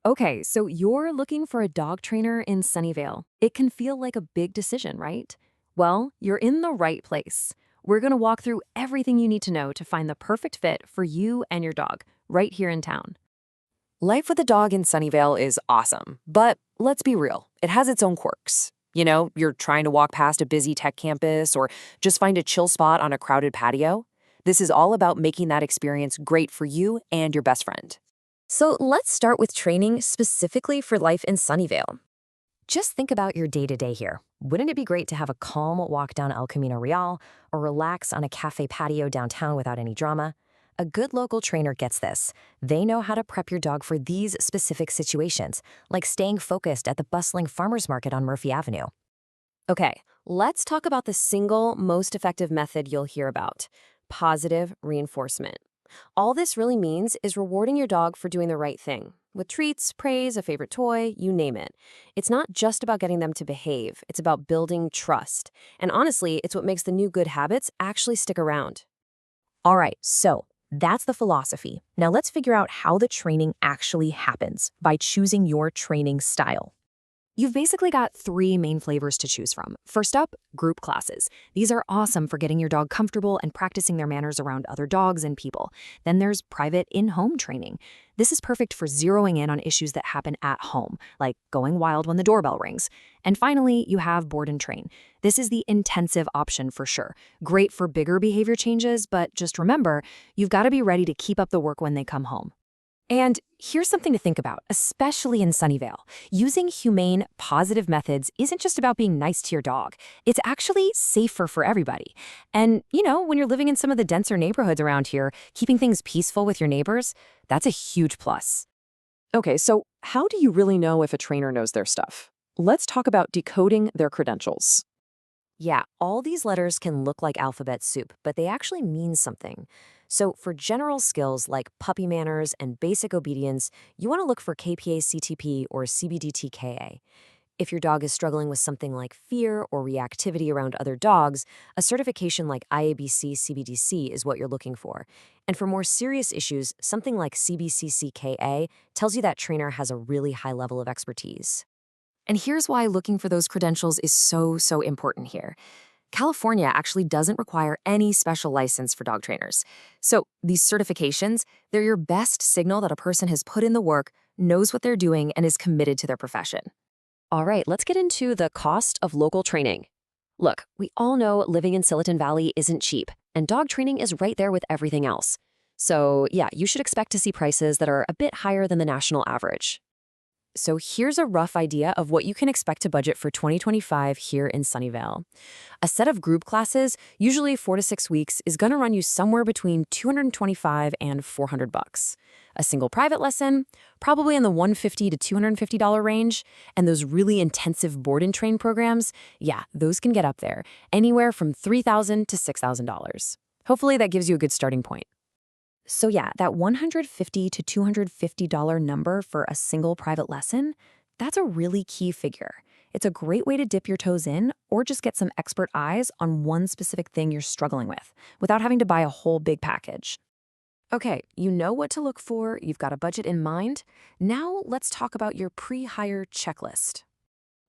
Okay, so you're looking for a dog trainer in Sunnyvale. It can feel like a big decision, right? Well, you're in the right place. We're going to walk through everything you need to know to find the perfect fit for you and your dog right here in town. Life with a dog in Sunnyvale is awesome, but let's be real, it has its own quirks. You're trying to walk past a busy tech campus or just find a chill spot on a crowded patio. This is all about making that experience great for you and your best friend. So let's start with training specifically for life in Sunnyvale. Just think about your day-to-day here. Wouldn't it be great to have a calm walk down El Camino Real or relax on a cafe patio downtown without any drama? A good local trainer gets this. They know how to prep your dog for these specific situations, like staying focused at the bustling farmers market on Murphy Avenue. Okay, let's talk about the single most effective method you'll hear about: positive reinforcement. All this really means is rewarding your dog for doing the right thing. With treats, praise, a favorite toy, you name it. It's not just about getting them to behave, it's about building trust. And honestly, it's what makes the new good habits actually stick around. All right, so that's the philosophy. Now let's figure out how the training actually happens by choosing your training style. You've basically got three main flavors to choose from. First up, group classes. These are awesome for getting your dog comfortable and practicing their manners around other dogs and people. Then there's private in-home training. This is perfect for zeroing in on issues that happen at home, like going wild when the doorbell rings. And finally, you have board and train. This is the intensive option for sure. Great for bigger behavior changes, but just remember, you've got to be ready to keep up the work when they come home. And here's something to think about, especially in Sunnyvale. Using humane, positive methods isn't just about being nice to your dog. It's actually safer for everybody. And, when you're living in some of the denser neighborhoods around here, keeping things peaceful with your neighbors, that's a huge plus. Okay, so how do you really know if a trainer knows their stuff? Let's talk about decoding their credentials. Yeah, all these letters can look like alphabet soup, but they actually mean something. So for general skills like puppy manners and basic obedience, you want to look for KPA-CTP or CBDT-KA. If your dog is struggling with something like fear or reactivity around other dogs, a certification like IABC-CBDC is what you're looking for. And for more serious issues, something like CBCC-KA tells you that trainer has a really high level of expertise. And here's why looking for those credentials is so important here. California actually doesn't require any special license for dog trainers. So these certifications, they're your best signal that a person has put in the work, knows what they're doing, and is committed to their profession. All right, let's get into the cost of local training. Look, we all know living in Silicon Valley isn't cheap, and dog training is right there with everything else. So yeah, you should expect to see prices that are a bit higher than the national average. So here's a rough idea of what you can expect to budget for 2025 here in Sunnyvale. A set of group classes, usually 4 to 6 weeks, is going to run you somewhere between $225 and $400. A single private lesson, probably in the $150 to $250 range, and those really intensive board and train programs, yeah, those can get up there, anywhere from $3,000 to $6,000. Hopefully that gives you a good starting point. So yeah, that $150 to $250 number for a single private lesson, that's a really key figure. It's a great way to dip your toes in or just get some expert eyes on one specific thing you're struggling with without having to buy a whole big package. Okay, you know what to look for, you've got a budget in mind. Now let's talk about your pre-hire checklist.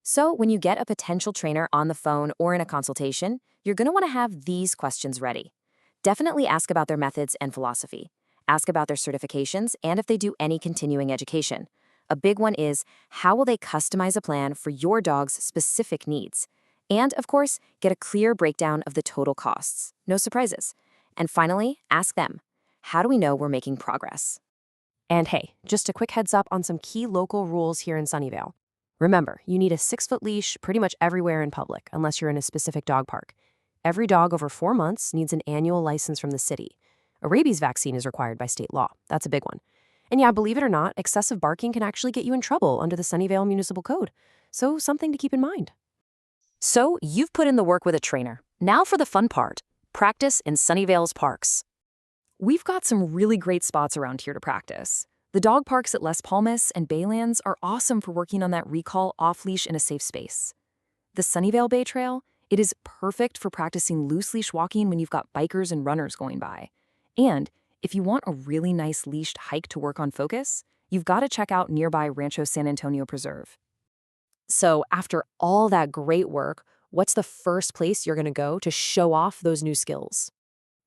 So when you get a potential trainer on the phone or in a consultation, you're going to want to have these questions ready. Definitely ask about their methods and philosophy. Ask about their certifications and if they do any continuing education. A big one is, how will they customize a plan for your dog's specific needs? And, of course, get a clear breakdown of the total costs. No surprises. And finally, ask them, how do we know we're making progress? And hey, just a quick heads up on some key local rules here in Sunnyvale. Remember, you need a 6-foot leash pretty much everywhere in public, unless you're in a specific dog park. Every dog over 4 months needs an annual license from the city. A rabies vaccine is required by state law. That's a big one. And yeah, believe it or not, excessive barking can actually get you in trouble under the Sunnyvale Municipal Code. So something to keep in mind. So you've put in the work with a trainer. Now for the fun part, practice in Sunnyvale's parks. We've got some really great spots around here to practice. The dog parks at Les Palmas and Baylands are awesome for working on that recall off-leash in a safe space. The Sunnyvale Bay Trail, it is perfect for practicing loose leash walking when you've got bikers and runners going by. And if you want a really nice leashed hike to work on focus, you've got to check out nearby Rancho San Antonio Preserve. So, after all that great work, what's the first place you're going to go to show off those new skills?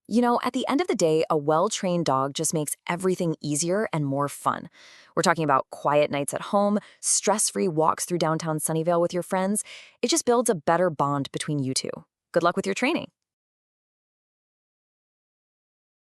At the end of the day, a well-trained dog just makes everything easier and more fun. We're talking about quiet nights at home, stress-free walks through downtown Sunnyvale with your friends. It just builds a better bond between you two. Good luck with your training.